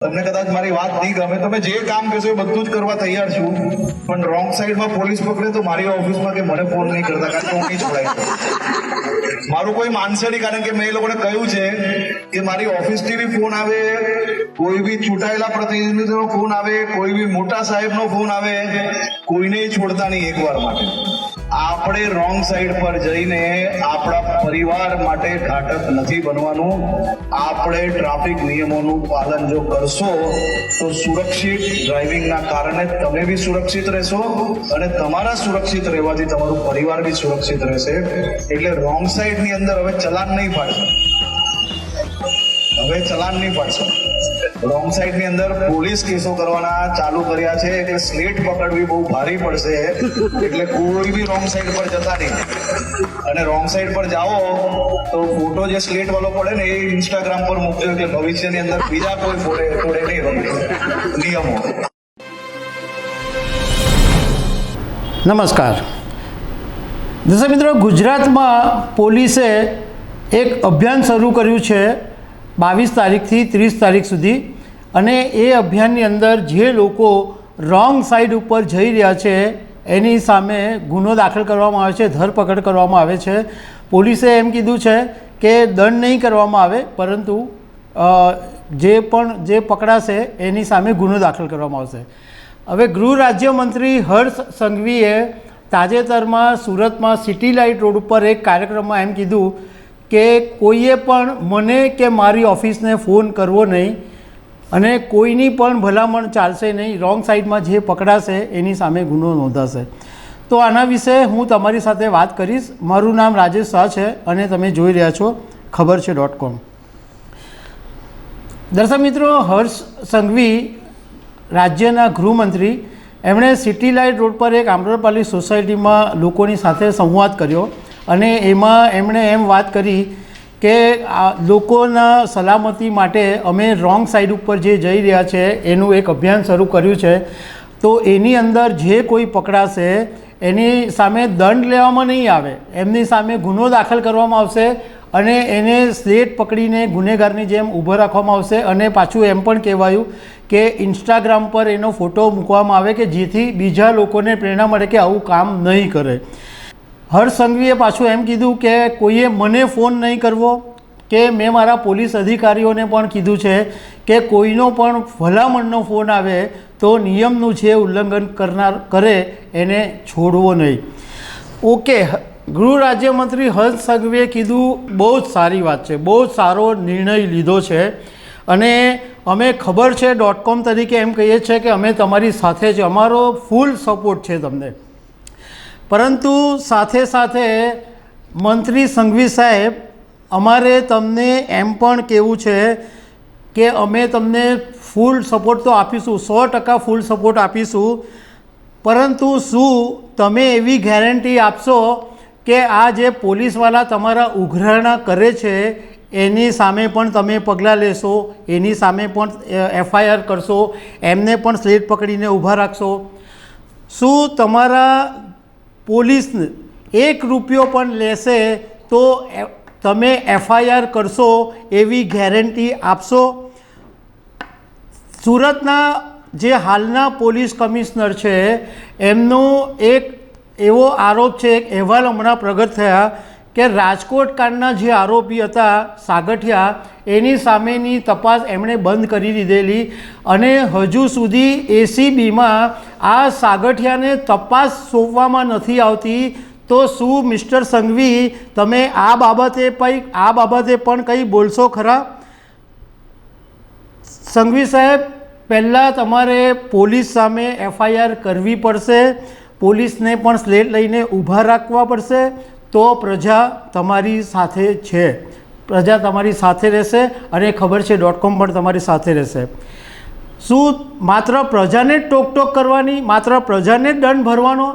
તમને કદાચ મારી વાત નહીં ગમે, તમે જે કામ કહેશો એ બધું જ કરવા તૈયાર છું, પણ રોંગ સાઈડમાં પોલીસ પકડે તો મારી ઓફિસમાં કે મને ફોન નહીં કરતા, કારણ કે હું નહીં છોડાય. મારું કોઈ માનશે નહીં, કારણ કે મેં એ લોકોને કહ્યું છે કે મારી ઓફિસથી બી ફોન આવે, કોઈ બી ચૂંટાયેલા પ્રતિનિધિનો ફોન આવે, કોઈ બી મોટા સાહેબનો ફોન આવે, કોઈને છોડતા નહીં એકવાર માટે. આપણે રોંગ સાઈડ પર જઈને આપણા પરિવાર માટે ઘાતક નથી બનવાનું. આપણે ટ્રાફિક નિયમોનું પાલન જો કરશો તો સુરક્ષિત ડ્રાઇવિંગના કારણે તમે બી સુરક્ષિત રહેશો અને તમારા સુરક્ષિત રહેવાથી તમારું પરિવાર બી સુરક્ષિત રહેશે. એટલે રોંગ સાઈડની અંદર હવે ચલાન નહીં પાડશો, હવે ચલાન નહીં પાડશો. રોંગ સાઈડની અંદર પોલીસ કેસો કરવાના ચાલુ કર્યા છે, એટલે સ્લેટ પકડવી બહુ ભારી પડશે. એટલે કોઈ બી રોંગ સાઈડ પર જતા નહીં, અને રોંગ સાઈડ પર જાઓ તો ફોટો જે સ્લેટ વાળો પડે ને એ ઇન્સ્ટાગ્રામ પર મૂકજો, એટલે ભવિષ્યની અંદર બીજા કોઈ ફોડે નહીં નિયમો. નમસ્કાર દર્શક મિત્રો, ગુજરાતમાં પોલીસે એક અભિયાન શરૂ કર્યું છે 22 તારીખથી 30 તારીખ સુધી, અને એ અભિયાનની અંદર જે લોકો રોંગ સાઈડ ઉપર જઈ રહ્યા છે એની સામે ગુનો દાખલ કરવામાં આવે છે, ધરપકડ કરવામાં આવે છે. પોલીસે એમ કીધું છે કે દંડ નહીં કરવામાં આવે, પરંતુ જે પકડાશે એની સામે ગુનો દાખલ કરવામાં આવશે. હવે ગૃહ રાજ્યમંત્રી હર્ષ સંઘવીએ તાજેતરમાં સુરતમાં સિટી લાઇટ રોડ ઉપર એક કાર્યક્રમમાં એમ કીધું કે કોઈએ પણ મને કે મારી ઓફિસને ફોન કરવો નહીં, અને કોઈની પણ ભલામણ ચાલશે નહીં. રોંગ સાઈડમાં જે પકડાશે એની સામે ગુનો નોંધાશે. તો આના વિશે હું તમારી સાથે વાત કરીશ. મારું નામ રાજેશ શાહ છે અને તમે જોઈ રહ્યા છો ખબર છે .com. દર્શક મિત્રો, હર્ષ સંઘવી રાજ્યના ગૃહમંત્રી, એમણે સિટી લાઇટ રોડ પર એક આમ્રપાલી સોસાયટીમાં લોકોની સાથે સંવાદ કર્યો, અને એમાં એમણે એમ વાત કરી કે લોકોના સલામતી માટે અમે રોંગ સાઈડ ઉપર જે જઈ રહ્યા છે એનું એક અભિયાન શરૂ કર્યું છે. તો એની અંદર જે કોઈ પકડાશે એની સામે દંડ લેવામાં નહીં આવે, એમની સામે ગુનો દાખલ કરવામાં આવશે, અને એને સ્લેટ પકડીને ગુનેગારની જેમ ઊભો રાખવામાં આવશે. અને પાછું એમ પણ કહેવાયું કે ઇન્સ્ટાગ્રામ પર એનો ફોટો મૂકવામાં આવે કે જેથી બીજા લોકોને પ્રેરણા મળે કે આવું કામ નહીં કરે. હર્ષ સંઘવીએ પાછું એમ કીધું કે કોઈએ મને ફોન નહીં કરવો, કે મેં મારા પોલીસ અધિકારીઓને પણ કીધું છે કે કોઈનો પણ ભલામણનો ફોન આવે તો નિયમનું જે ઉલ્લંઘન કરે એને છોડવો નહીં. ઓકે, ગૃહ રાજ્યમંત્રી હર્ષ સંઘવીએ કીધું બહુ જ સારી વાત છે, બહુ જ સારો નિર્ણય લીધો છે, અને અમે ખબર છે .com તરીકે એમ કહીએ છીએ કે અમે તમારી સાથે જ, અમારો ફૂલ સપોર્ટ છે તમને. પરંતુ સાથે સાથે મંત્રી સંઘવી સાહેબ, અમારે તમને એમ પણ કહેવું છે કે અમે તમને ફૂલ સપોર્ટ તો આપીશું, 100% ફૂલ સપોર્ટ આપીશું, પરંતુ શું તમે એવી ગેરંટી આપશો કે આ જે પોલીસવાળા તમારા ઉઘરાણા કરે છે એની સામે પણ તમે પગલાં લેશો, એની સામે પણ FIR કરશો, એમને પણ સ્લેટ પકડીને ઊભા રાખશો? શું તમારા પોલીસને 1 રૂપિયો પણ લેશે તો તમે FIR કરશો એવી ગેરંટી આપશો? સુરતના જે હાલના પોલીસ કમિશનર છે એમનો એક એવો આરોપ છે, એક અહેવાલ હમણાં પ્રગટ થયા કે રાજકોટ કાંડના જે આરોપી હતા સાગઠિયા, એની સામેની તપાસ એમણે બંધ કરી દીધેલી, અને હજુ સુધી ACBમાં આ સાગઠિયાને તપાસ સોંપવામાં નથી આવતી. તો શું મિસ્ટર સંઘવી તમે આ બાબતે પણ કંઈ બોલશો ખરા? સંઘવી સાહેબ, પહેલાં તમારે પોલીસ સામે FIR કરવી પડશે, પોલીસને પણ સ્લેટ લઈને ઊભા રાખવા પડશે, તો પ્રજા તમારી સાથે છે, પ્રજા તમારી સાથે રહેશે, અને ખબર છે .com પણ તમારી સાથે રહેશે. શું માત્ર પ્રજાને જ ટોક કરવાની, માત્ર પ્રજાને જ દંડ ભરવાનો?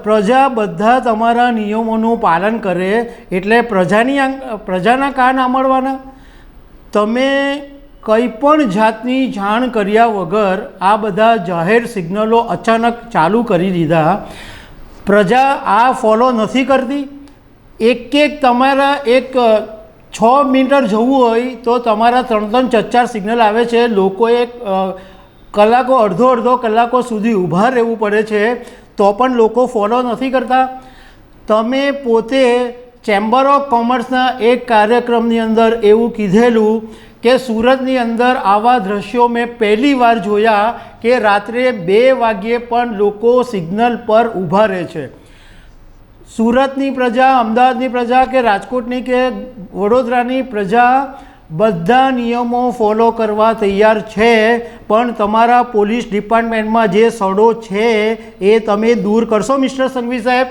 પ્રજા બધા તમારા નિયમોનું પાલન કરે એટલે પ્રજાના કાન આંબળવાના? તમે કંઈ પણ જાતની જાણ કર્યા વગર આ બધા જાહેર સિગ્નલો અચાનક ચાલુ કરી દીધા. પ્રજા આ ફોલો નથી કરતી. એક તમારા એક 6 મીટર જવું હોય તો તમારા 3-4 સિગ્નલ આવે છે. લોકોએ કલાકો અડધો કલાકો સુધી ઊભા રહેવું પડે છે, તો પણ લોકો ફોલો નથી કરતા. તમે પોતે ચેમ્બર ઓફ કોમર્સના એક કાર્યક્રમની અંદર એવું કીધેલું કે સુરતની અંદર આવા દ્રશ્યો મેં પહેલી વાર જોયા કે રાત્રે 2 વાગ્યે પણ લોકો સિગ્નલ પર ઊભા રહે છે. સુરતની પ્રજા, અમદાવાદની પ્રજા કે રાજકોટની કે વડોદરાની પ્રજા બધા નિયમો ફોલો કરવા તૈયાર છે, પણ તમારા પોલીસ ડિપાર્ટમેન્ટમાં જે સડો છે એ તમે દૂર કરશો. મિસ્ટર સંઘવી સાહેબ,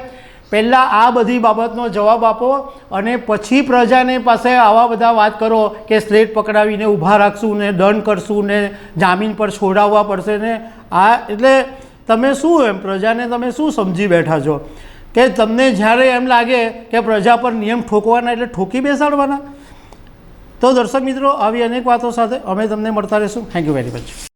પહેલાં આ બધી બાબતનો જવાબ આપો અને પછી પ્રજાને પાસે આવા બધા વાત કરો કે સ્લેટ પકડાવીને ઊભા રાખશું ને દંડ કરશું ને જામીન પર છોડાવવા પડશે ને આ. એટલે તમે શું એમ પ્રજાને તમે શું સમજી બેઠા છો કે તમને જ્યારે એમ લાગે કે પ્રજા પર નિયમ ઠોકવાના એટલે ઠોકી બેસાડવાના? તો દર્શક મિત્રો, આવી અનેક વાતો સાથે અમે તમને મળતા રહીશું. Thank you very much.